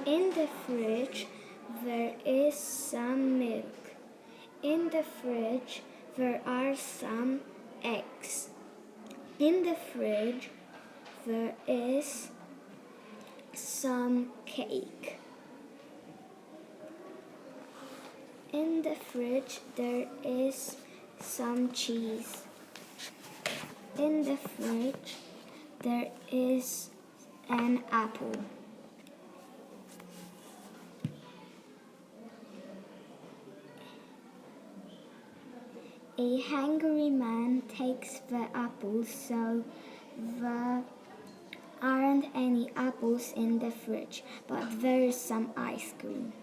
In the fridge there is some milk. In the fridge there are some eggs. In the fridge there is some cake. In the fridge there is some cheese. In the fridge there is an apple. A hungry man takes the apples, so there aren't any apples in the fridge, but there is some ice cream.